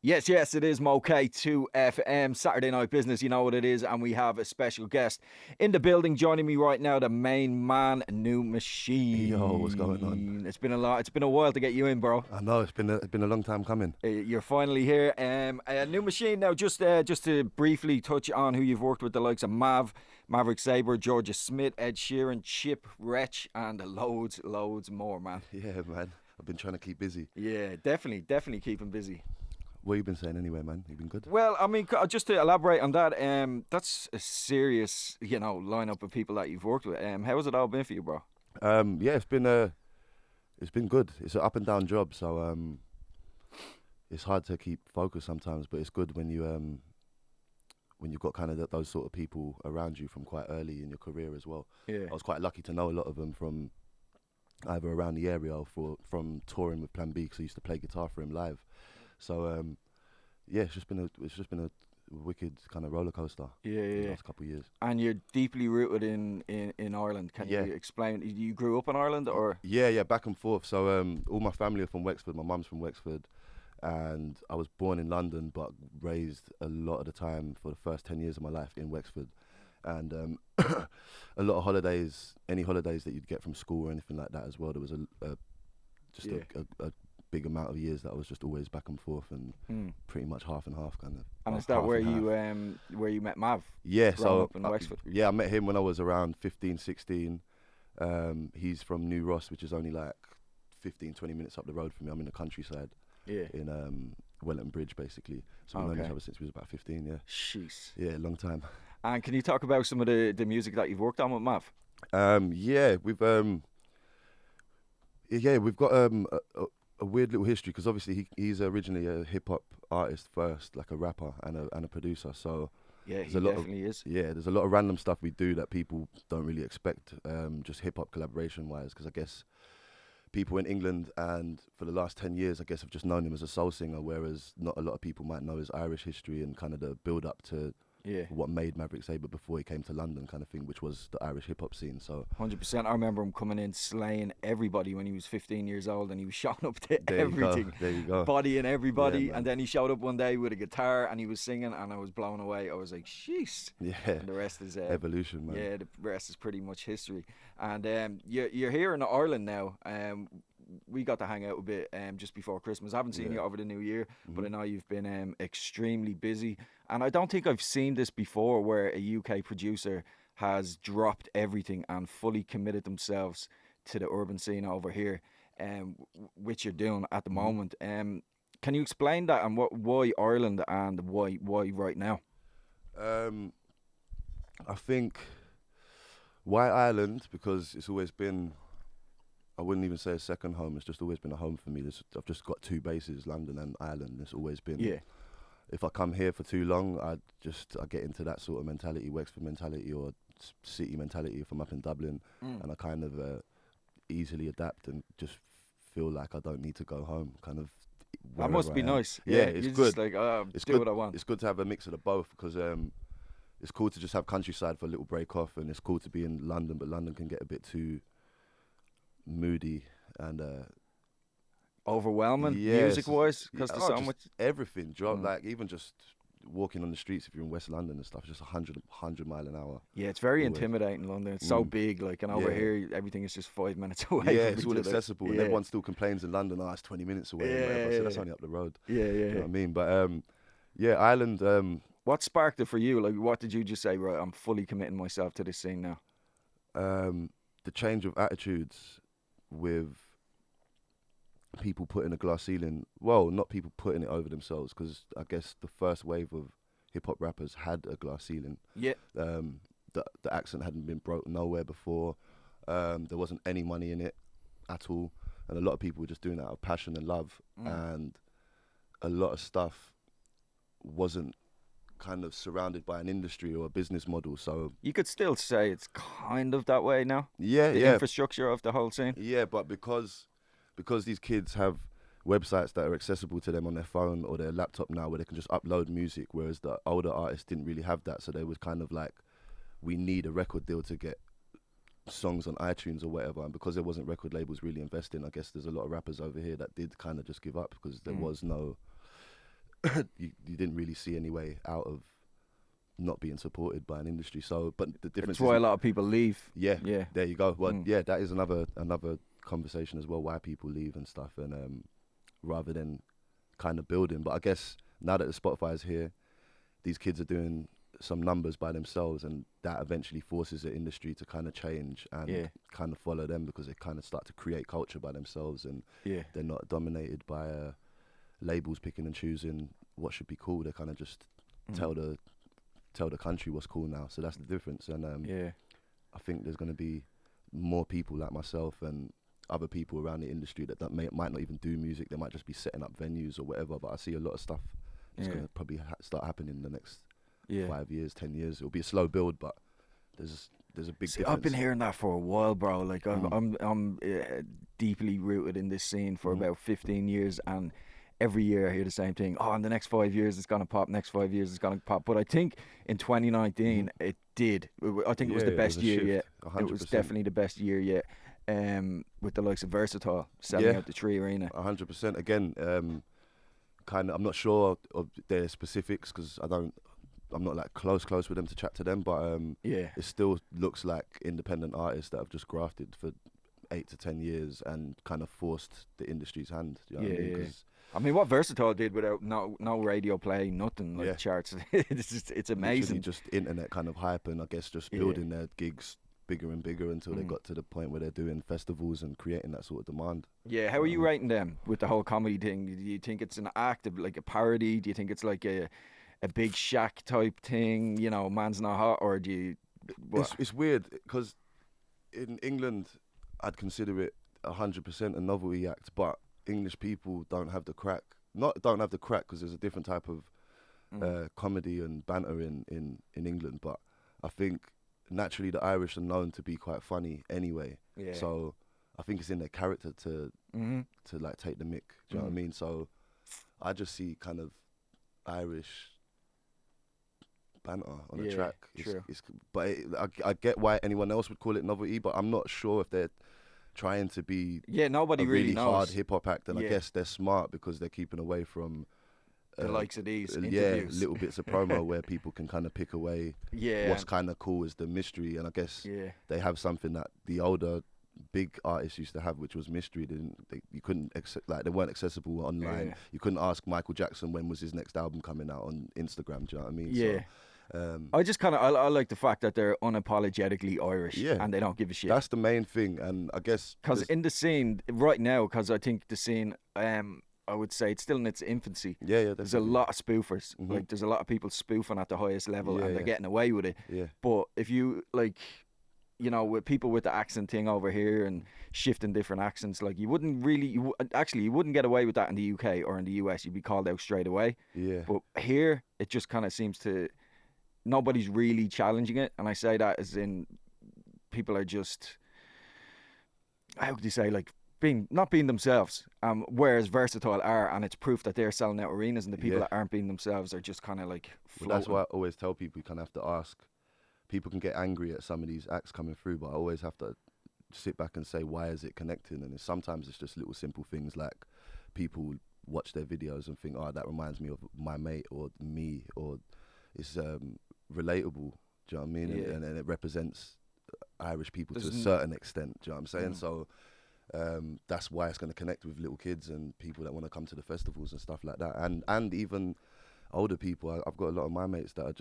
Yes, yes, it is Mo K2 FM, Saturday Night Business, you know what it is, and we have a special guest in the building joining me right now, the main man, New Yo, what's going on? Machine. It's been a while to get you in, bro. I know it's been a long time coming. You're finally here. New Machine, now just to briefly touch on who you've worked with, the likes of Maverick Sabre, Jorja Smith, Ed Sheeran, Chip, Wretch, and loads more, man. Yeah, man. I've been trying to keep busy. Yeah, definitely keeping busy. What you been saying anyway, man? You been good? Well, I mean, just to elaborate on that, that's a serious, lineup of people that you've worked with. How has it all been for you, bro? Yeah, it's been good. It's an up and down job, so it's hard to keep focus sometimes. But it's good when you've got kind of those sort of people around you from quite early in your career as well. Yeah. I was quite lucky to know a lot of them from either around the area or from touring with Plan B, because I used to play guitar for him live. So yeah, it's just been a wicked kind of roller coaster. Yeah, in the yeah. last couple of years. And you're deeply rooted in Ireland. Can you explain? You grew up in Ireland, or? Yeah, back and forth. So all my family are from Wexford. My mum's from Wexford, and I was born in London, but raised a lot of the time for the first 10 years of my life in Wexford. And a lot of holidays, any holidays that you'd get from school or anything like that as well. There was a big amount of years that I was just always back and forth, and pretty much half and half kind of. And is that where you met Mav? Yeah, so up in Wexford? Yeah, I met him when I was around 15, 16. He's from New Ross, which is only like 15, 20 minutes up the road from me. I'm in the countryside. Yeah. In Welland Bridge, basically. So we've known each other since we was about 15. Yeah. Jeez. Yeah, long time. And can you talk about some of the music that you've worked on with Mav? We've got a weird little history, because obviously he's originally a hip hop artist first, like a rapper and a producer. So yeah, he definitely is. Yeah, there's a lot of random stuff we do that people don't really expect, just hip hop collaboration wise, because I guess people in England and for the last 10 years, I guess, have just known him as a soul singer, whereas not a lot of people might know his Irish history and kind of the build up to what made Maverick Sabre before he came to London, kind of thing, which was the Irish hip hop scene. So 100%. I remember him coming in slaying everybody when he was 15 years old, and he was showing up to everything. There you go. Bodying everybody. Yeah, and then he showed up one day with a guitar and he was singing, and I was blown away. I was like, jeez. Yeah. And the rest is evolution, man. Yeah, the rest is pretty much history. And you're here in Ireland now. We got to hang out a bit just before Christmas. I haven't seen you over the new year, but I know you've been extremely busy. And I don't think I've seen this before, where a UK producer has dropped everything and fully committed themselves to the urban scene over here, which you're doing at the moment. Can you explain that, and why Ireland and why right now? I think why Ireland, because it's always been, I wouldn't even say a second home. It's just always been a home for me. I've just got two bases, London and Ireland. It's always been. Yeah. If I come here for too long, I get into that sort of mentality, Wexford mentality or city mentality if I'm up in Dublin, and I kind of easily adapt and just feel like I don't need to go home. Kind of. That must be nice. Yeah, it's you're good. Just like, it's do good. what I want. It's good to have a mix of the both, because it's cool to just have countryside for a little break off, and it's cool to be in London, but London can get a bit too moody and overwhelming music wise, because there's so much everything. Like even just walking on the streets if you're in West London and stuff, just 100 mile an hour. Yeah, it's very intimidating, London. It's so big, like, and over here everything is just 5 minutes away. Yeah, it's all accessible, and everyone still complains in London, it's 20 minutes away. So that's only up the road. Yeah. You know what I mean? But Ireland. What sparked it for you? Like, what did you just say? Right, I'm fully committing myself to this scene now. The change of attitudes with people putting a glass ceiling. Well, not people putting it over themselves, because I guess the first wave of hip hop rappers had a glass ceiling. Yeah. The accent hadn't been broke nowhere before. There wasn't any money in it at all, and a lot of people were just doing it out of passion and love, and a lot of stuff wasn't kind of surrounded by an industry or a business model. So you could still say it's kind of that way now. Yeah, the infrastructure of the whole scene. Yeah, but because these kids have websites that are accessible to them on their phone or their laptop now, where they can just upload music, whereas the older artists didn't really have that. So they was kind of like, we need a record deal to get songs on iTunes or whatever. And because there wasn't record labels really investing, I guess there's a lot of rappers over here that did kind of just give up, because there was no you didn't really see any way out of not being supported by an industry. So, but the difference That's why a lot of people leave. yeah, Yeah. there you go. Well, yeah, that is another conversation as well, why people leave and stuff, and rather than kind of building. But I guess now that the Spotify is here, these kids are doing some numbers by themselves, and that eventually forces the industry to kind of change and kind of follow them, because they kind of start to create culture by themselves, and they're not dominated by labels picking and choosing what should be cool. They kind of just tell the country what's cool now. So that's the difference. And I think there's going to be more people like myself and other people around the industry that might not even do music. They might just be setting up venues or whatever. But I see a lot of stuff that's going to probably start happening in the next 5 years, 10 years. It'll be a slow build, but there's a big difference. I've been hearing that for a while, bro. Like I'm deeply rooted in this scene for about 15 years, and every year I hear the same thing. Oh, in the next 5 years it's gonna pop. Next 5 years it's gonna pop. But I think in 2019 it did. I think it was the best year yet. 100%. It was definitely the best year yet. With the likes of Versatile selling out the Tree Arena. 100%. Again, kind of. I'm not sure of their specifics because I'm not like close with them to chat to them. But it still looks like independent artists that have just grafted for 8 to 10 years and kind of forced the industry's hand. Do you know what I mean? I mean, what Versatile did without no radio play, nothing like charts. It's amazing. Literally just internet kind of hype, and I guess just building their gigs bigger and bigger until they got to the point where they're doing festivals and creating that sort of demand. Yeah, how are you rating them with the whole comedy thing? Do you think it's an act of like a parody? Do you think it's like a Big Shaq type thing? You know, man's not hot, or do you? It's weird because in England, I'd consider it 100% a novelty act, but English people don't have the crack. Don't have the crack because there's a different type of comedy and banter in England. But I think naturally the Irish are known to be quite funny anyway. Yeah. So I think it's in their character to like take the mick. Do you know what I mean? So I just see kind of Irish banter on a track. I get why anyone else would call it novelty, but I'm not sure if they're trying to be nobody a really really knows. hard hip hop act, and I guess they're smart because they're keeping away from the likes of these interviews. Little bits of promo where people can kind of pick away what's kind of cool is the mystery, and I guess they have something that the older big artists used to have, which was mystery. You couldn't they weren't accessible online. You couldn't ask Michael Jackson when was his next album coming out on Instagram. Do you know what I mean? Yeah. I just kind of I like the fact that they're unapologetically Irish and they don't give a shit. That's the main thing, and I guess because in the scene right now, because I think the scene, I would say it's still in its infancy. Yeah, there's a lot of spoofers. Like there's a lot of people spoofing at the highest level, and they're getting away with it. Yeah. But if you like, you know, with people with the accent thing over here and shifting different accents, like you wouldn't get away with that in the UK or in the US. You'd be called out straight away. Yeah. But here, it just kind of seems to. Nobody's really challenging it, and I say that as in people are just, how could you say, like not being themselves. Whereas Versatile are, and it's proof that they're selling out arenas, and the people that aren't being themselves are just kind of like floating. Well, that's why I always tell people you kind of have to ask. People can get angry at some of these acts coming through, but I always have to sit back and say, why is it connecting? And sometimes it's just little simple things like people watch their videos and think, oh, that reminds me of my mate or me, or it's relatable. Do you know what I mean? And it represents Irish people to a certain extent. Do you know what I'm saying? So that's why it's going to connect with little kids and people that want to come to the festivals and stuff like that, and even older people. I've got a lot of my mates that are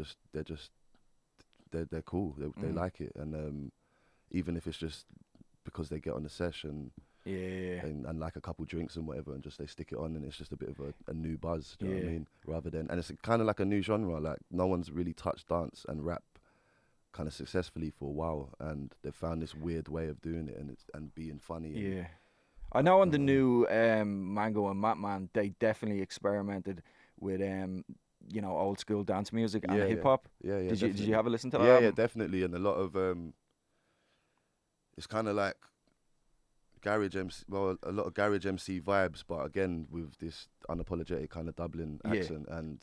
they're cool. They like it, and even if it's just because they get on the session. And like a couple drinks and whatever, and just they stick it on, and it's just a bit of a new buzz. Do you know what I mean? Rather than, and it's kind of like a new genre. Like no one's really touched dance and rap kind of successfully for a while, and they've found this weird way of doing it, and being funny. I know on the new Mango and Matman, they definitely experimented with you know, old school dance music and hip hop. Did you have a listen to that? Yeah, definitely, and a lot of it's kind of like garage MC, a lot of garage MC vibes, but again with this unapologetic kind of Dublin accent. And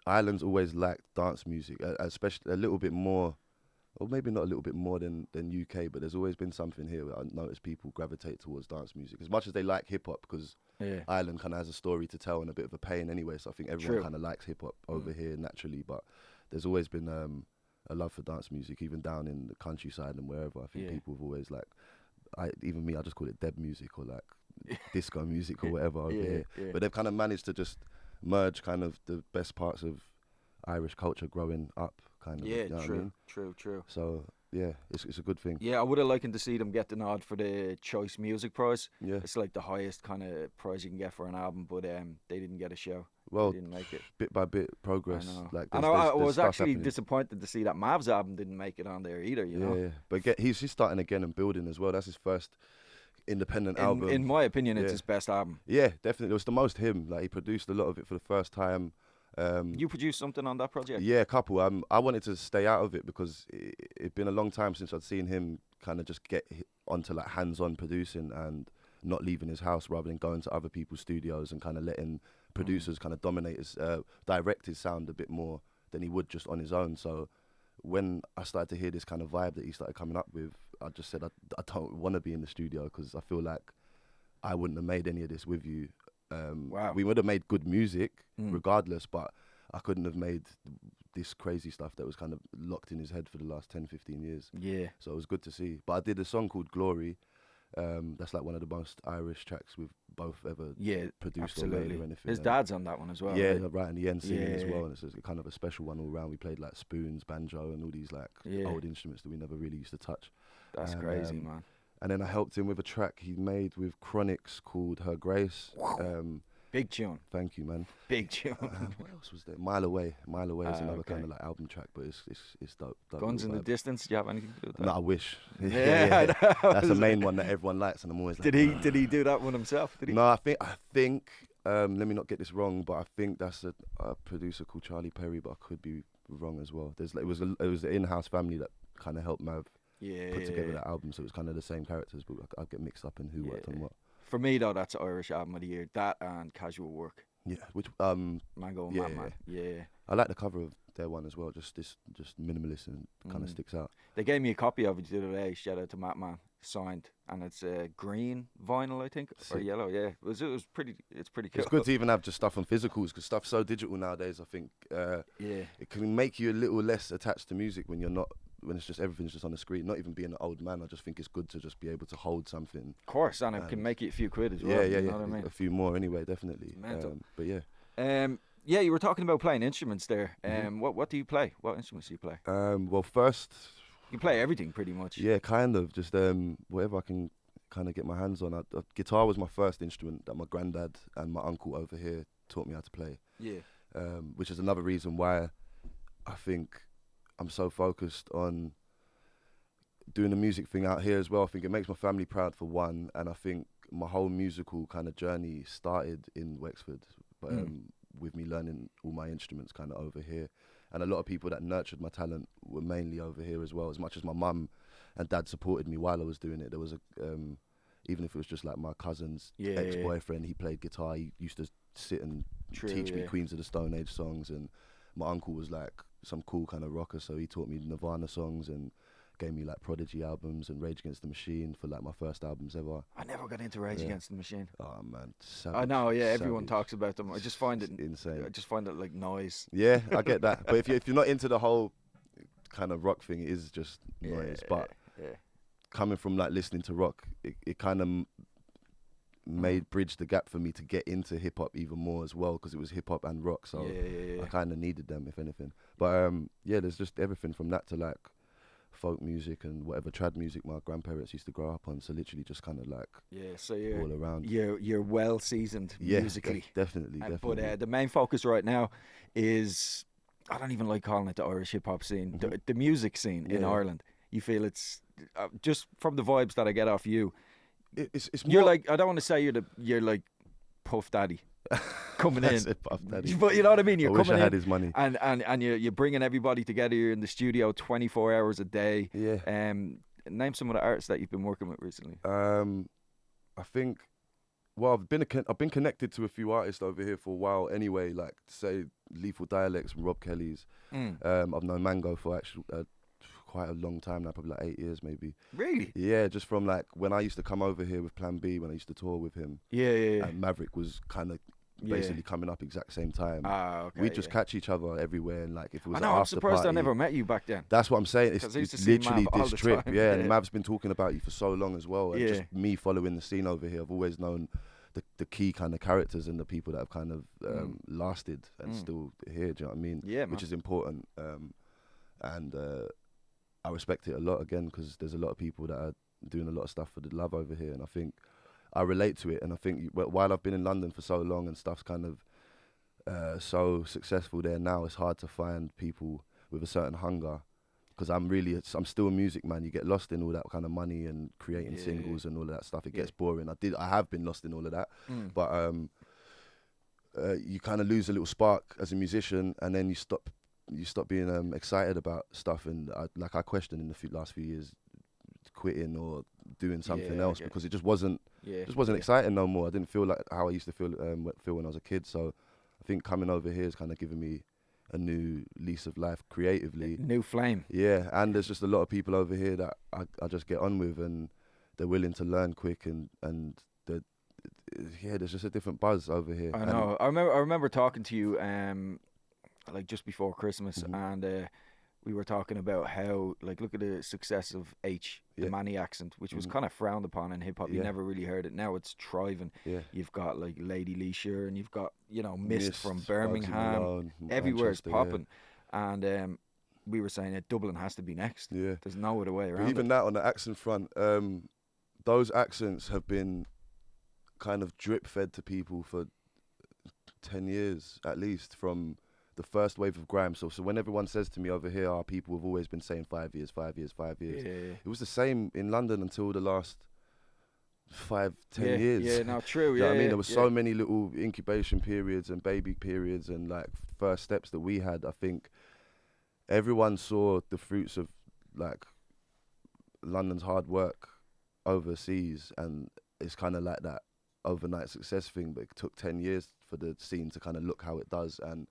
Ireland's always liked dance music, especially a little bit more, or maybe not a little bit more than UK, but there's always been something here where I notice people gravitate towards dance music as much as they like hip hop, because Ireland kind of has a story to tell and a bit of a pain anyway. So I think everyone kind of likes hip hop over here naturally. But there's always been a love for dance music, even down in the countryside and wherever. I think people have always like, even me, I just call it deb music or like disco music or whatever over here. But they've kind of managed to just merge kind of the best parts of Irish culture growing up, kind of. Yeah, you know what I mean? True. So yeah, it's a good thing. Yeah, I would have liked to see them get the nod for the Choice Music Prize. Yeah, it's like the highest kind of prize you can get for an album, but they didn't get a show. Well, they didn't make it. Bit by bit, progress. I know. Like, I was actually happening. disappointed to see that Mav's album didn't make it on there either. You know. Yeah, but he's starting again and building as well. That's his first independent album. In my opinion, it's his best album. Yeah, definitely. It was the most him. Like, he produced a lot of it for the first time. You produced something on that project? Yeah, a couple. I wanted to stay out of it because it'd been a long time since I'd seen him kind of just get onto like hands-on producing and not leaving his house rather than going to other people's studios and kind of letting producers kind of dominate his, direct his sound a bit more than he would just on his own. So when I started to hear this kind of vibe that he started coming up with, I just said, I don't want to be in the studio because I feel like I wouldn't have made any of this with you. Wow. We would have made good music regardless, but I couldn't have made this crazy stuff that was kind of locked in his head for the last 10, 15 years. Yeah. So it was good to see. But I did a song called Glory. That's like one of the most Irish tracks we've both ever produced or made or anything. His dad's on that one as well. Yeah, right? and the end singing as well. And it's a kind of a special one all round. We played like spoons, banjo, and all these like old instruments that we never really used to touch. That's crazy, man. And then I helped him with a track he made with Chronics called Her Grace. Big tune. Thank you, man. Big tune. What else was there? Mile Away is another kind of like album track, but it's dope. Guns in the Distance. Do you have anything to do with that? No, I wish. Yeah. That's the main one that everyone likes, and I'm always like. Did he do that one himself? Did he? No, I think. Let me not get this wrong, but I think that's a producer called Charlie Perry, but I could be wrong as well. It was the in-house family that kind of helped Mav put together that album, so it was kind of the same characters, but I get mixed up in who worked on what. For me though, that's Irish album of the year. That and Casual Work. Yeah, which Mango and Madman. Yeah. I like the cover of their one as well. Just minimalist and kind of sticks out. They gave me a copy of it the other day. Shout out to Madman, signed, and it's green vinyl, I think, or yellow. Yeah, it was pretty. It's pretty cool. It's good to even have just stuff on physicals because stuff's so digital nowadays. I think it can make you a little less attached to music when you're not. When it's just everything's just on the screen, not even being an old man, I just think it's good to just be able to hold something. Of course, and it can make you a few quid as well. Yeah, you know what I mean? A few more anyway, definitely. But yeah. Yeah, you were talking about playing instruments there. What do you play? What instruments do you play? Well, first, you play everything pretty much. Yeah, kind of. Just whatever I can kind of get my hands on. Guitar was my first instrument that my granddad and my uncle over here taught me how to play. Yeah. Which is another reason why I think I'm so focused on doing the music thing out here as well. I think it makes my family proud for one, and I think my whole musical kind of journey started in Wexford, with me learning all my instruments kind of over here. And a lot of people that nurtured my talent were mainly over here as well. As much as my mum and dad supported me while I was doing it, there was even if it was just like my cousin's ex-boyfriend, he played guitar. He used to sit and teach me Queens of the Stone Age songs, and my uncle was like some cool kind of rocker, so he taught me Nirvana songs and gave me like Prodigy albums and Rage Against the Machine for like my first albums ever. I never got into Rage Against the Machine. Oh man, savage, I know, everyone talks about them. I just find it insane. I just find it like noise. Yeah, I get that. But if you're not into the whole kind of rock thing, it is just noise. But coming from like listening to rock, it kind of bridged the gap for me to get into hip hop even more as well, because it was hip hop and rock, so I kind of needed them if anything. But there's just everything from that to like folk music and whatever trad music my grandparents used to grow up on. So literally just kind of like so you're all around. You're well seasoned musically. Definitely. But the main focus right now is, I don't even like calling it the Irish hip hop scene, the music scene in Ireland. You feel it's just from the vibes that I get off you. It's you're more like, I don't want to say you're like Puff Daddy coming in, Puff Daddy. But you know what I mean. You're I coming wish I had his money, and you're bringing everybody together. You're in the studio 24 hours a day. Yeah. Name some of the artists that you've been working with recently. I think. Well, I've been connected to a few artists over here for a while anyway. Like say Lethal Dialects and Rob Kelly's. I've known Mango for quite a long time now, probably like 8 years maybe. Really? Yeah, just from like when I used to come over here with Plan B, when I used to tour with him. Yeah. And Maverick was kind of basically coming up exact same time. Ah, okay. We'd just catch each other everywhere, and like if it was I an know, I'm after surprised party, I never met you back then. That's what I'm saying. 'Cause I used It's to see literally Mav all this the trip. time. Yeah, Yeah. and Mav's been talking about you for so long as well. And Yeah. just me following the scene over here, I've always known the key kind of characters and the people that have kind of lasted and still here. Do you know what I mean? Yeah, man. Which is important. And I respect it a lot again, because there's a lot of people that are doing a lot of stuff for the love over here, and I think I relate to it. And I think while I've been in London for so long and stuff's kind of so successful there now, it's hard to find people with a certain hunger, because I'm still a music man. You get lost in all that kind of money and creating singles and all of that stuff. It gets boring. I have been lost in all of that, but you kind of lose a little spark as a musician, and then you stop being excited about stuff. And I questioned in the last few years quitting or doing something else, because it just wasn't exciting no more. I didn't feel like how I used to feel when I was a kid. So I think coming over here has kind of given me a new lease of life creatively. New flame. Yeah, and there's just a lot of people over here that I just get on with, and they're willing to learn quick, and there's just a different buzz over here. I know. I remember talking to you like just before Christmas, and we were talking about how, like, look at the success of H, the Manny accent, which was kind of frowned upon in hip hop. You never really heard it. Now it's thriving. Yeah. You've got like Lady Lee Sheeran, you've got, you know, Mist from Birmingham. Everywhere it's popping. And we were saying that Dublin has to be next. Yeah. There's no other way around. But even that on the accent front, those accents have been kind of drip fed to people for 10 years at least, from the first wave of grime. So when everyone says to me over here, people have always been saying 5 years. It was the same in London until the last 5-10 years. Yeah, no, true. You know what I mean? There was so many little incubation periods and baby periods and like first steps that we had. I think everyone saw the fruits of like London's hard work overseas, and it's kind of like that overnight success thing, but it took 10 years for the scene to kind of look how it does, and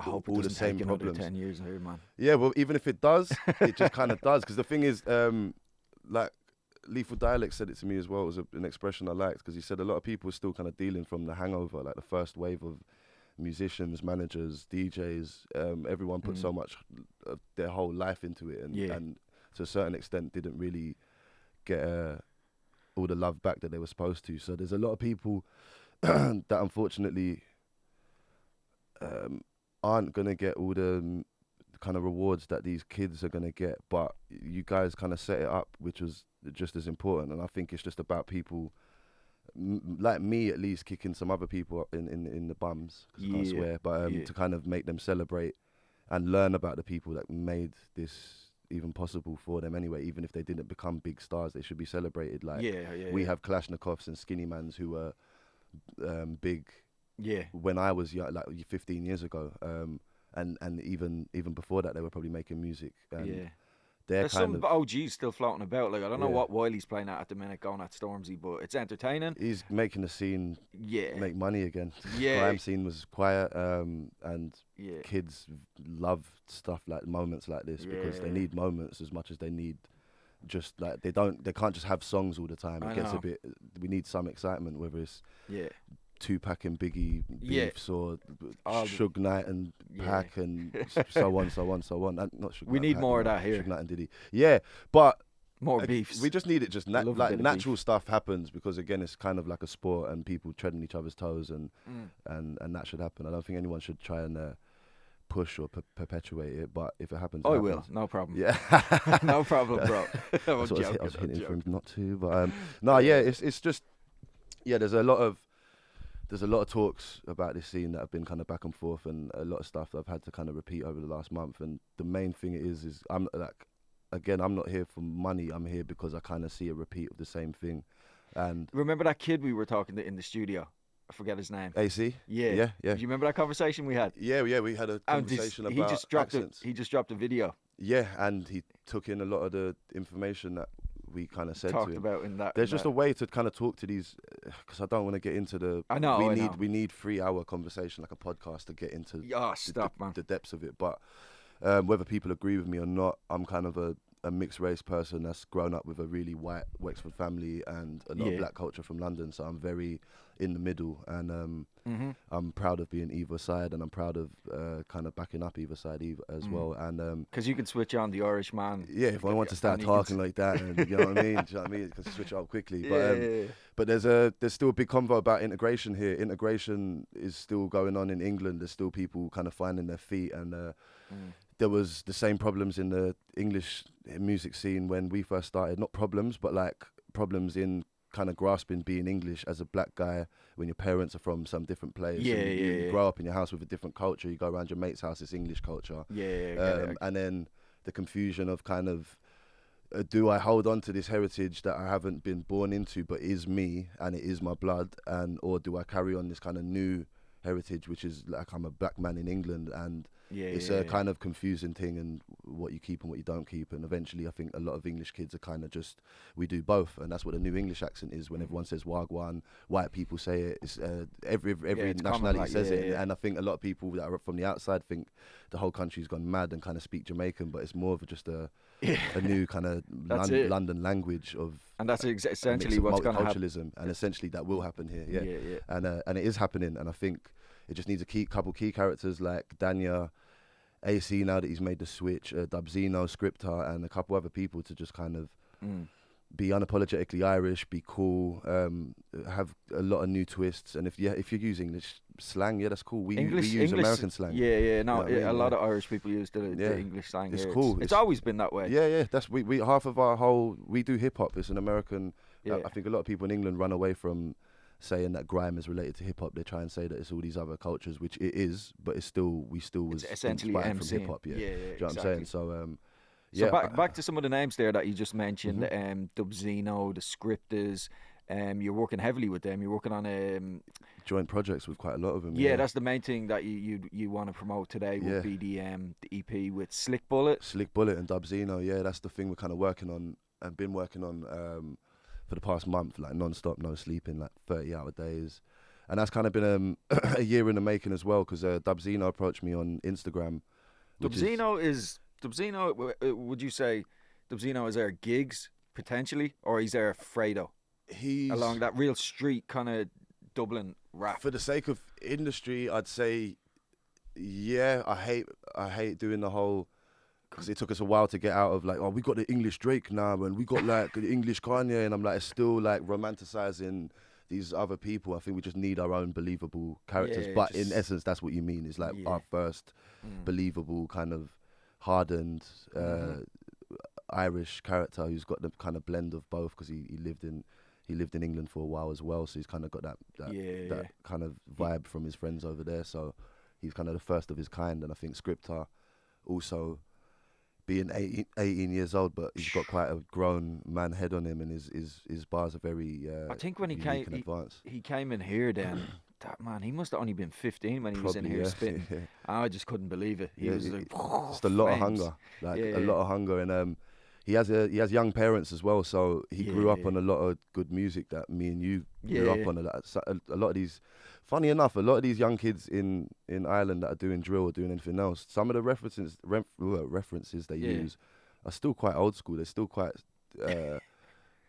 all the same problems. 10 years here, man. Yeah, well, even if it does, it just kind of does, because the thing is, like Lethal Dialect said it to me as well. It was an expression I liked, because he said a lot of people are still kind of dealing from the hangover, like the first wave of musicians, managers, DJs, everyone put so much of their whole life into it, and to a certain extent didn't really get all the love back that they were supposed to. So there's a lot of people that unfortunately aren't going to get all the kind of rewards that these kids are going to get, but you guys kind of set it up, which was just as important. And I think it's just about people like me, at least, kicking some other people in the bums, cause I can't swear, but to kind of make them celebrate and learn about the people that made this even possible for them anyway. Even if they didn't become big stars, they should be celebrated. Like we have Kalashnikovs and Skinny Mans who were big when I was young, like 15 years ago, and even before that they were probably making music. And there's some OGs still floating about. Like, I don't know what Wiley's playing at the minute, going at Stormzy, but it's entertaining. He's making the scene make money again. Yeah. Grime scene was quiet, and kids love stuff like moments like this, because they need moments as much as they need just like they can't just have songs all the time. It gets a bit, we need some excitement, whether it's Tupac and Biggie beefs or Suge Knight and Pac and so on. And not Suge we Knight, need Pac, more of that here. Suge Knight and Diddy. Yeah, but more beefs. We just need it. Just like natural stuff happens, because again, it's kind of like a sport, and people treading each other's toes, and that should happen. I don't think anyone should try and push or perpetuate it, but if it happens, I will. No problem. Yeah, no problem, bro. I was hitting for him not to, but it's just there's a lot of talks about this scene that have been kind of back and forth, and a lot of stuff that I've had to kind of repeat over the last month. And the main thing is I'm like, again, I'm not here for money. I'm here because I kind of see a repeat of the same thing. And remember that kid we were talking to in the studio? I forget his name. AC? Yeah. Do you remember that conversation we had? Yeah, we had a conversation about accents. He just dropped a video. Yeah, and he took in a lot of the information that we kind of said talked to him. About in that. There's just a way to kind of talk to these, because I don't want to get into the. I know. We need 3-hour conversation, like a podcast, to get into man. the depths of it. But whether people agree with me or not, I'm kind of a mixed race person that's grown up with a really white Wexford family and a lot of black culture from London. So I'm very in the middle, and I'm proud of being either side, and I'm proud of kind of backing up either side as well. And because you can switch on the Irish man. yeah, if I want to start talking like that, and you know what I mean, do you know what I mean? Because switch it up quickly. But there's still a big convo about integration here. Integration is still going on in England. There's still people kind of finding their feet, and there was the same problems in the English music scene when we first started. Not problems, but like problems in kind of grasping being English as a black guy when your parents are from some different place. You grow up in your house with a different culture. You go around your mate's house, it's English culture. And then the confusion of kind of, do I hold on to this heritage that I haven't been born into but is me and it is my blood, or do I carry on this kind of new heritage which is like I'm a black man in England, and it's a kind of confusing thing, and what you keep and what you don't keep. And eventually I think a lot of English kids are kind of just, we do both, and that's what the new English accent is. When everyone says wagwan, white people say it, it's every nationality says it. And I think a lot of people that are from the outside think the whole country's gone mad and kind of speak Jamaican, but it's more of just a new kind of London language of, and that's essentially what's going to happen. And essentially that will happen here. And it is happening, and I think it just needs a couple key characters like Danya, AC now that he's made the switch, Dubzino, Scriptar, and a couple other people to just kind of be unapologetically Irish, be cool, have a lot of new twists. And if you're using English slang, that's cool. We use American slang. A lot of Irish people use the English slang. It's cool. It's always been that way. That's we half of our whole, we do hip hop. It's an American. I think a lot of people in England run away from saying that grime is related to hip hop. They try and say that it's all these other cultures, which it is, but it's still was essentially inspired from hip hop. Do you know what I'm saying? So so back to some of the names there that you just mentioned. Dubzino, the Scripters. You're working heavily with them. You're working on joint projects with quite a lot of them. That's the main thing that you want to promote today. Would be the EP with Slick Bullet and Dubzino. That's the thing we're kind of working on and been working on for the past month, like non-stop, no sleeping, like 30-hour days. And that's kind of been a year in the making as well, because Dubzino approached me on Instagram. Dubzino, would you say Dubzino is there gigs potentially, or is there Fredo? He's along that real street kind of Dublin rap. For the sake of industry, I'd say, I hate doing the whole, because it took us a while to get out of like, we got the English Drake now, and we got like the English Kanye, and I'm like, it's still like romanticizing these other people. I think we just need our own believable characters. But in essence, that's what you mean. It's like our first believable kind of hardened Irish character who's got the kind of blend of both, because he lived in England for a while as well, so he's kind of got that kind of vibe from his friends over there. So he's kind of the first of his kind. And I think Scriptar also, being 18 years old, but he's got quite a grown man head on him, and his bars are very I think when he came in here then, that man, he must have only been 15 when he was in here spitting. I just couldn't believe it. He was like, just a lot of hunger, a lot of hunger. And he has young parents as well, so he grew up on a lot of good music that me and you grew up on. A lot of these, funny enough, a lot of these young kids in Ireland that are doing drill or doing anything else, some of the references they use are still quite old school. They're still quite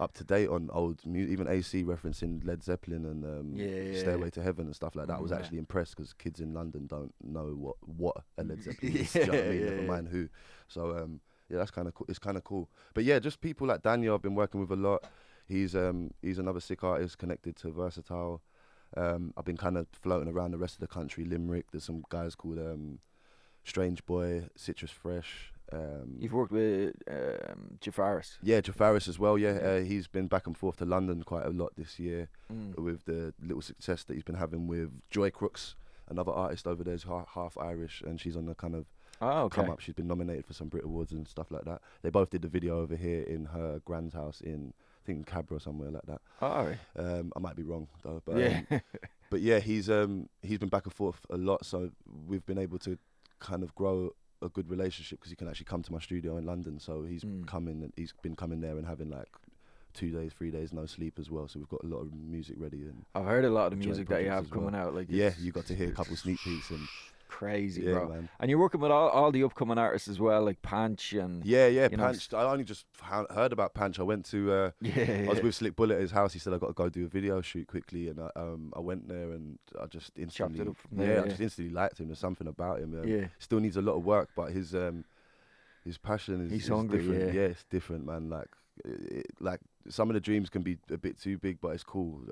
up to date on old music. Even AC referencing Led Zeppelin and Stairway to Heaven and stuff like that. I was actually impressed, because kids in London don't know what a Led Zeppelin is. Do you know what I mean? Never mind who. So that's kind of cool. It's kind of cool. But just people like Daniel I've been working with a lot. He's another sick artist connected to Versatile. I've been kind of floating around the rest of the country. Limerick, there's some guys called Strange Boy, Citrus Fresh. You've worked with Jafaris. Jafaris as well. He's been back and forth to London quite a lot this year with the little success that he's been having with Joy Crooks, another artist over there who's half Irish, and she's on the kind of come up. She's been nominated for some Brit Awards and stuff like that. They both did the video over here in her grand's house in, I think, Cabra or somewhere like that. I might be wrong though, but he's been back and forth a lot, so we've been able to kind of grow a good relationship, because he can actually come to my studio in London. So he's been coming there and having like 2 days, 3 days no sleep as well. So we've got a lot of music ready. And I've heard a lot of the music that you have coming out. Like you got to hear a couple sneak peeks, and crazy, Yeah, bro. man. And you're working with all the upcoming artists as well, like Panch and Yeah, you know, Panch. I only just heard about Panch. I went to. I was with Slick Bullet at his house. He said I got to go do a video shoot quickly, and I went there and I just chopped instantly. it up from there. I just instantly liked him. There's something about him. Yeah. Still needs a lot of work, but his passion is. He's is hungry. different. Yeah. It's different, man. Like some of the dreams can be a bit too big, but it's cool.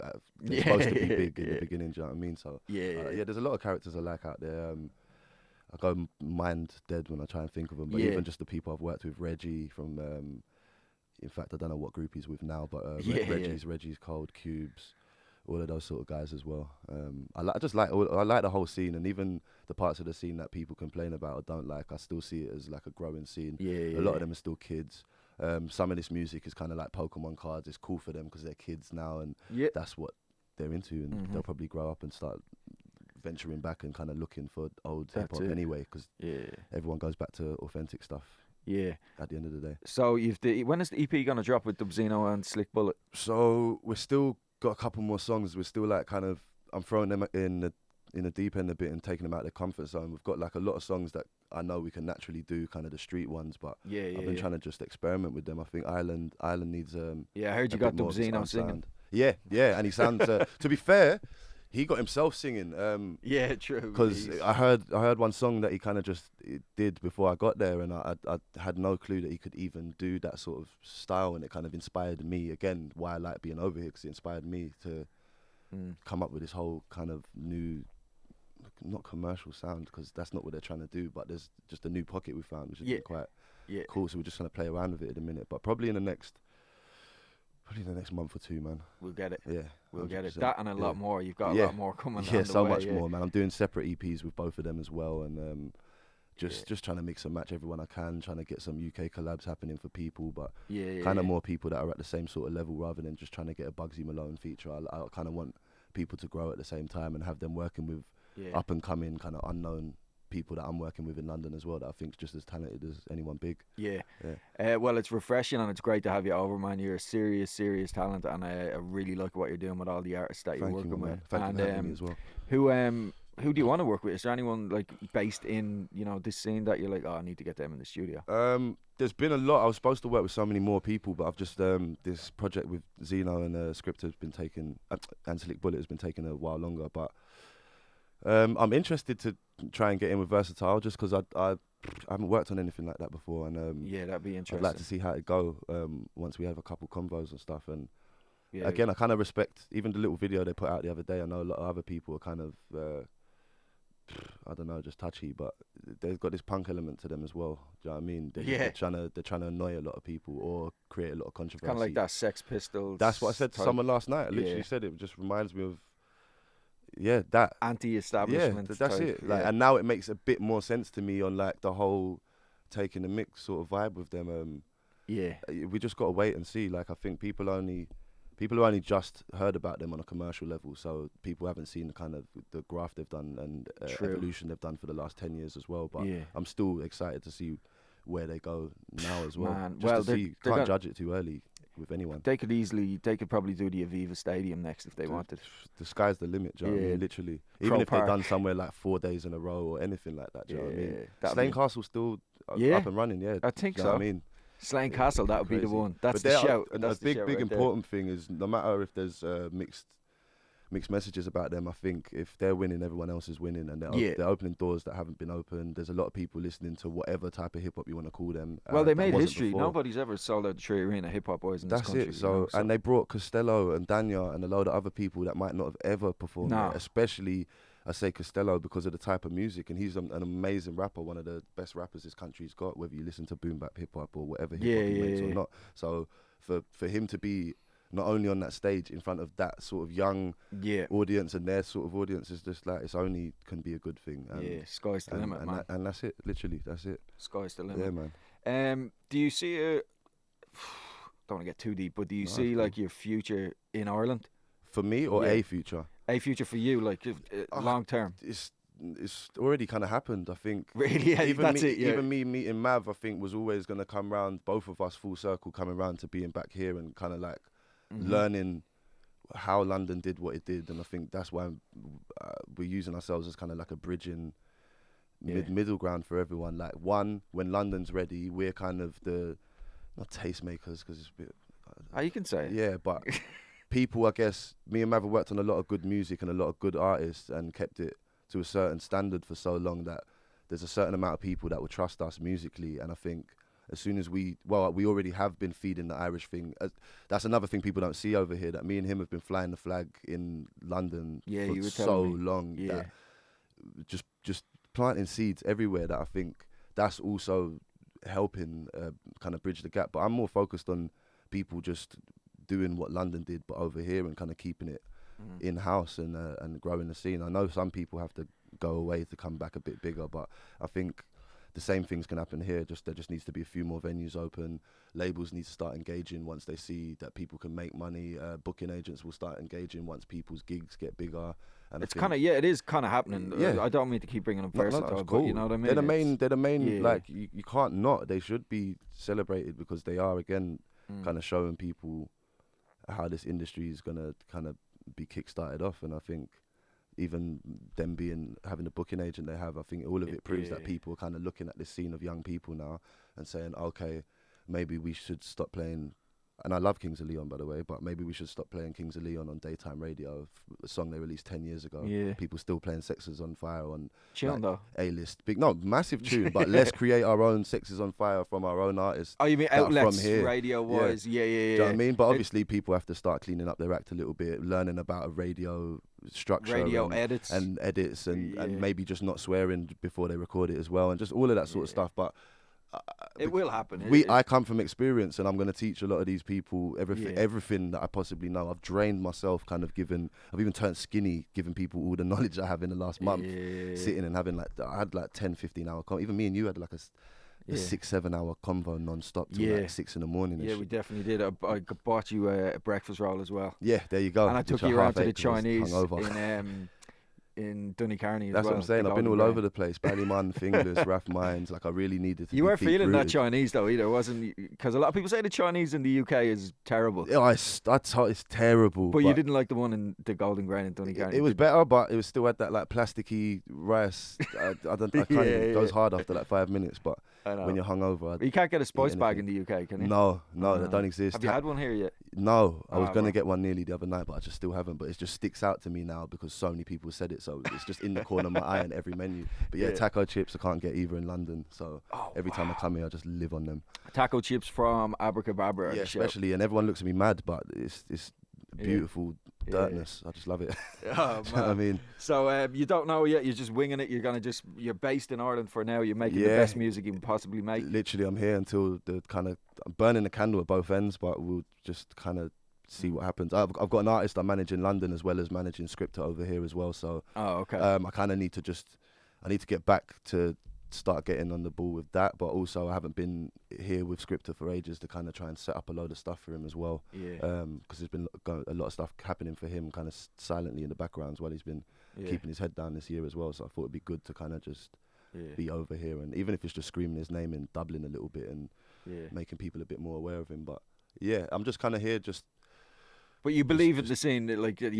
They're supposed to be big in the beginning. Do you know what I mean? So yeah. There's a lot of characters I like out there. I go mind dead when I try and think of them, but even just the people I've worked with, Reggie from. In fact, I don't know what group he's with now, but Reggie's Cold Cubes, all of those sort of guys as well. I like the whole scene, and even the parts of the scene that people complain about or don't like, I still see it as like a growing scene. A lot of them are still kids. Some of this music is kind of like Pokemon cards. It's cool for them because they're kids now, and that's what they're into, and they'll probably grow up and start venturing back and kind of looking for old hip hop anyway, because everyone goes back to authentic stuff. Yeah. At the end of the day. So when is the EP gonna drop with Dubzino and Slick Bullet? So we're still got a couple more songs. We're still like kind of I'm throwing them in the deep end a bit and taking them out of their comfort zone. We've got like a lot of songs that I know we can naturally do, kind of the street ones, but I've been trying to just experiment with them. I think Island needs I heard you got Dubzino singing. Yeah, and he sounds to be fair, he got himself singing. True. Because I heard one song that he kind of just did before I got there, and I had no clue that he could even do that sort of style, and it kind of inspired me again. Why I like being over here, because it inspired me to come up with this whole kind of new, not commercial sound, because that's not what they're trying to do. But there's just a new pocket we found, which has been quite cool. So we're just gonna play around with it in a minute, but probably in the next month or two, man. We'll get it. Yeah, we'll get it. That and a lot more. You've got a lot more coming. Yeah, so much more, man. I'm doing separate EPs with both of them as well, and just trying to mix and match everyone I can, trying to get some UK collabs happening for people, but kind of more people that are at the same sort of level, rather than just trying to get a Bugsy Malone feature. I kind of want people to grow at the same time and have them working with up and coming, kind of unknown people that I'm working with in London as well, that I think is just as talented as anyone big. Well, it's refreshing and it's great to have you over, man. You're a serious talent, and I really like what you're doing with all the artists that you're working with. Thank you for having me as well. Who do you want to work with? Is there anyone like based in this scene that you're like, I need to get them in the studio? There's been a lot. I was supposed to work with so many more people, but I've just this project with Zeno and Script has been taken, and Slick Bullet has been taking a while longer, but I'm interested to try and get in with Versatile, just because I haven't worked on anything like that before, and that'd be interesting. I'd like to see how it go once we have a couple convos and stuff. And again, I kind of respect even the little video they put out the other day. I know a lot of other people are kind of I don't know, just touchy, but they've got this punk element to them as well. Do you know what I mean? They're trying to annoy a lot of people or create a lot of controversy. Kind of like that Sex Pistols. That's what I said to someone last night. I literally said it just reminds me of that anti-establishment. That's type. it. Like, and now it makes a bit more sense to me on like the whole taking the mix sort of vibe with them. We just got to wait and see. Like, I think people have only just heard about them on a commercial level, so people haven't seen the kind of the graph they've done and evolution they've done for the last 10 years as well. But I'm still excited to see where they go now as well. Man, just to see, can't judge it too early with anyone. They could probably do the Aviva Stadium next if they wanted. The sky's the limit, do you know what I mean? Literally. Even if they've done somewhere like 4 days in a row or anything like that, do you know what I mean? Slane Castle's still up and running, I think so. Know what I mean? Slane Castle, that would be the one. That's the shout. And a big important thing is, no matter if there's mixed messages about them, I think if they're winning, everyone else is winning, and they're opening doors that haven't been opened. There's a lot of people listening to whatever type of hip hop you want to call them. Well, they made history. Before. Nobody's ever sold out the Tree Arena hip hop boys in this country. That's it. So, and they brought Costello and Danya and a load of other people that might not have ever performed there, especially. I say Costello because of the type of music, and he's an amazing rapper, one of the best rappers this country's got, whether you listen to boom bap hip hop or whatever hip hop he makes or not. So for him to be not only on that stage in front of that sort of young audience and their sort of audience, is just like, it's only can be a good thing. And, sky's the limit, man. And that's it, literally, that's it. Sky's the limit. Yeah, man. Do you see don't want to get too deep, but do you see like your future in Ireland? For me, or a future? A future for you, like long term. It's already kind of happened, I think. Really? Even me meeting Mav, I think, was always going to come round, both of us full circle, coming round to being back here and kind of like learning how London did what it did. And I think that's why we're using ourselves as kind of like a bridging middle ground for everyone. Like when London's ready, we're kind of the not tastemakers because it's a bit. You can say it. Yeah, but people, I guess, me and Maverick worked on a lot of good music and a lot of good artists and kept it to a certain standard for so long that there's a certain amount of people that will trust us musically. And I think as soon as we already have been feeding the Irish thing. That's another thing people don't see over here, that me and him have been flying the flag in London for so long. That just planting seeds everywhere, that I think that's also helping kind of bridge the gap. But I'm more focused on people just doing what London did, but over here, and kind of keeping it in-house and growing the scene. I know some people have to go away to come back a bit bigger, but I think the same things can happen here. There just needs to be a few more venues open. Labels need to start engaging once they see that people can make money. Booking agents will start engaging once people's gigs get bigger. And it's kind of it is kind of happening. Yeah. I don't mean to keep bringing up Versatile, but you know what I mean. They're the main. Like you can't not. They should be celebrated because they are again kind of showing people how this industry is gonna kind of be kick-started off. And I think even them having the booking agent they have, I think all of it proves that people are kind of looking at this scene of young people now and saying, okay, maybe we should stop playing. And I love Kings of Leon, by the way, but maybe we should stop playing Kings of Leon on daytime radio, a song they released 10 years ago. Yeah. People still playing Sexes on Fire on A-list. Massive tune, but let's create our own Sexes on Fire from our own artists. Oh, you mean outlets, radio-wise? Yeah. Do you know what I mean? But obviously people have to start cleaning up their act a little bit, learning about a radio structure. Edits. And maybe just not swearing before they record it as well, and just all of that sort of stuff. But it will happen. I come from experience, and I'm going to teach a lot of these people everything that I possibly know. I've drained myself, I've even turned skinny, giving people all the knowledge I have in the last month, sitting and having I had 10, 15 hour even me and you had like a 6-7 hour convo non-stop till like 6 in the morning. Yeah, we definitely did. I bought you a breakfast roll as well. Yeah, there you go. And I took you around to the Chinese in Dunnycarney as well. That's what I'm saying. I've been all over the place. Ballymun, Finglas, Raf Mines. Like I really needed to. You weren't feeling that Chinese though either, wasn't? Because a lot of people say the Chinese in the UK is terrible. Yeah, it's terrible. But you didn't like the one in the Golden Grain in Dunnycarny. It was better, but it was still had that like plasticky rice. I can't even, it goes hard after like 5 minutes. But when you're hungover, you can't get a spice bag in the UK, can you? No, they don't exist. Have you had one here yet? No, I was gonna get one nearly the other night, but I just still haven't. But it just sticks out to me now because so many people said it, so it's just in the corner of my eye in every menu. But taco chips I can't get either in London, so every time I come here I just live on them. Taco chips from Abracadabra. Yeah, especially, and everyone looks at me mad, but it's beautiful dirtness. I just love it. Oh, man. I mean, so you don't know yet. You're just winging it. You're based in Ireland for now. You're making the best music you can possibly make. Literally, I'm here until I'm burning the candle at both ends, but we'll just kind of see what happens. I've got an artist I manage in London as well as managing Scripter over here as well. So I kind of need to get back to start getting on the ball with that, but also I haven't been here with Scripter for ages to kind of try and set up a load of stuff for him as well. Because there's been a lot of stuff happening for him kind of silently in the background while he's been keeping his head down this year as well. So I thought it'd be good to kind of just be over here, and even if it's just screaming his name in Dublin a little bit and making people a bit more aware of him. But I'm just kind of here just. But you believe in the scene, like I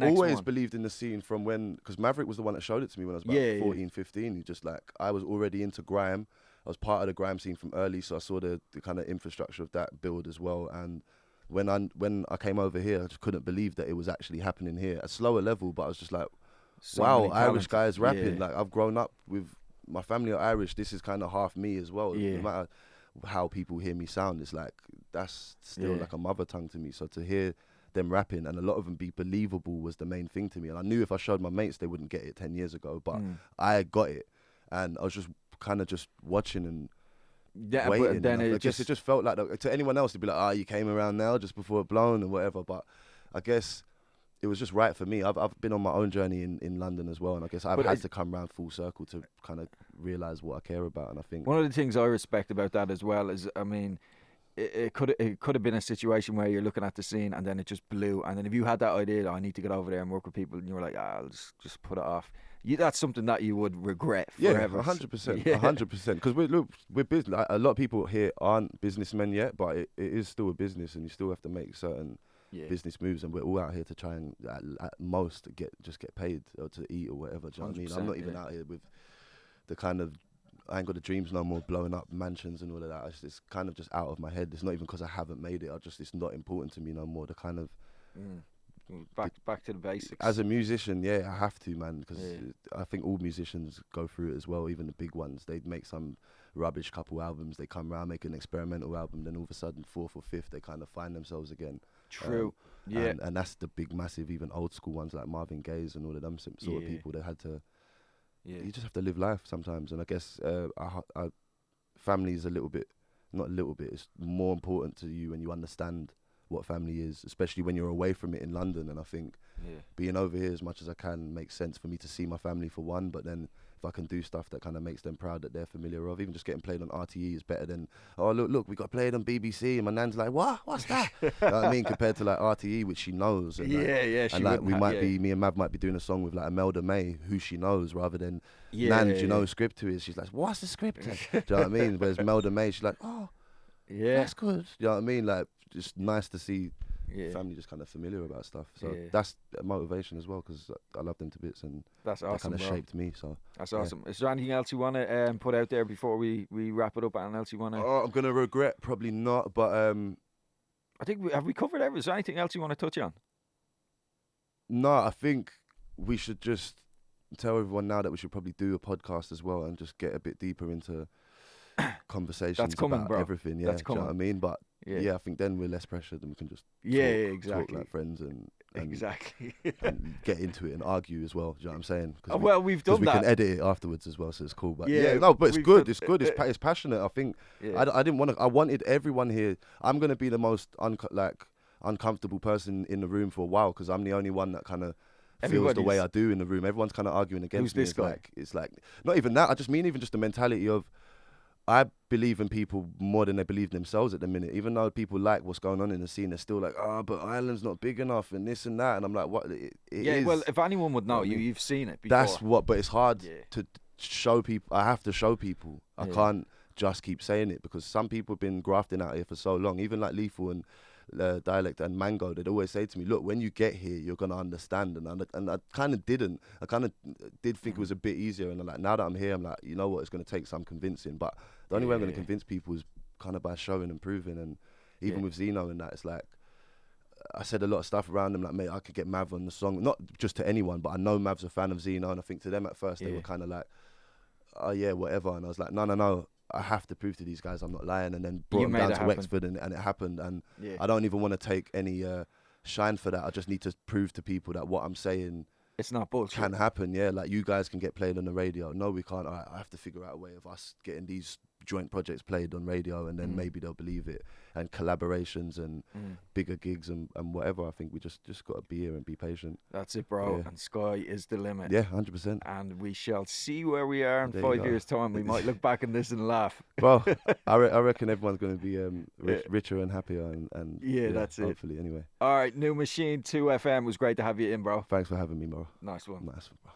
always believed in the scene from when, because Maverick was the one that showed it to me when I was about 14, 15. He just I was already into grime. I was part of the grime scene from early, so I saw the kind of infrastructure of that build as well. And when I came over here, I just couldn't believe that it was actually happening here. A slower level, but I was just like, wow, Irish guys rapping. Like I've grown up with my family are Irish. This is kind of half me as well. No matter how people hear me sound, it's like that's still like a mother tongue to me. So to hear them rapping and a lot of them be believable was the main thing to me. And I knew if I showed my mates they wouldn't get it 10 years ago, but I got it, and I was just kind of just watching and waiting. But then it just felt like to anyone else to be like, you came around now just before it blown and whatever. But I guess it was just right for me. I've been on my own journey in London as well, and I guess I've had to come round full circle to kind of realise what I care about. And I think one of the things I respect about that as well is, I mean, it could have been a situation where you're looking at the scene and then it just blew, and then if you had that idea, I need to get over there and work with people, and you were like, I'll just put it off. That's something that you would regret forever. 100%, 100%. Because we're business. Like, a lot of people here aren't businessmen yet, but it is still a business, and you still have to make certain business moves, and we're all out here to try and at most get paid or to eat or whatever. Do you know what I mean? I'm not even out here with the kind of, I ain't got the dreams no more, blowing up mansions and all of that. It's kind of just out of my head. It's not even because I haven't made it. It's not important to me no more. The kind of back to the basics. As a musician, I have to, man, because I think all musicians go through it as well. Even the big ones, they make some rubbish couple albums. They come around, make an experimental album, then all of a sudden, fourth or fifth, they kind of find themselves again. True. And that's the big, massive, even old school ones like Marvin Gaye's and all of them sort of people. They had to. You just have to live life sometimes, and I guess our family is a little bit, not a little bit, it's more important to you when you understand what family is, especially when you're away from it in London. And I think being over here as much as I can makes sense for me to see my family for one, but then if I can do stuff that kind of makes them proud that they're familiar of, even just getting played on RTE is better than, oh look, we got played on BBC, and my nan's like, what's that? You know what I mean? Compared to like RTE, which she knows. And me and Mav might be doing a song with like Imelda May, who she knows, rather than Nan, do you know script to is? She's like, what's the script? Do you know what I mean? Whereas Imelda May, she's like, oh, that's good. You know what I mean? Like, just nice to see family just kind of familiar about stuff. So that's a motivation as well, because I love them to bits, and that's awesome, that kind of shaped me. So that's awesome. Is there anything else you want to put out there before we wrap it up? Anything else you want to? Oh, I'm gonna regret probably not, but I think have we covered everything? Is there anything else you want to touch on? No, I think we should just tell everyone now that we should probably do a podcast as well and just get a bit deeper into conversations about everything. Yeah, do you know what I mean? But I think then we're less pressured and we can just talk like friends and exactly and get into it and argue as well. Do you know what I'm saying? We've done that. We can edit it afterwards as well, so it's cool. But but it's good. It's good. It's passionate. I think I didn't want to. I wanted everyone here. I'm gonna be the most uncomfortable person in the room for a while, because I'm the only one that kind of feels the way I do in the room. Everyone's kind of arguing against me. Who's this guy? It's like not even that. I just mean even just the mentality of, I believe in people more than they believe in themselves at the minute. Even though people like what's going on in the scene, they're still like, but Ireland's not big enough and this and that. And I'm like, what? It is. Well, if anyone would know, you've seen it before. But it's hard to show people. I have to show people. I can't just keep saying it, because some people have been grafting out here for so long. Even like Lethal and Dialect and Mango, they'd always say to me, look, when you get here, you're going to understand. And I kind of didn't. I kind of did think it was a bit easier. And like, now that I'm here, I'm like, you know what, it's going to take some convincing. But the only way I'm going to convince people is kind of by showing and proving. And even with Zeno and that, it's like, I said a lot of stuff around them, like, mate, I could get Mav on the song. Not just to anyone, but I know Mav's a fan of Zeno. And I think to them at first, they were kind of like, oh yeah, whatever. And I was like, no. I have to prove to these guys I'm not lying, and then brought them down to Wexford, and it happened. And I don't even want to take any shine for that. I just need to prove to people that what I'm saying, it's not bullshit, can happen. Yeah, like, you guys can get played on the radio. No, we can't. All right, I have to figure out a way of us getting these joint projects played on radio, and then maybe they'll believe it. And collaborations and bigger gigs and whatever. I think we just got to be here and be patient. That's it, bro. And sky is the limit. Yeah, 100%. And we shall see where we are in 5 years' time. We might look back on this and laugh. Well, I reckon everyone's going to be richer and happier. And that's it. Hopefully, anyway. All right, New Machine 2FM. It was great to have you in, bro. Thanks for having me, bro. Nice one. Nice one, bro.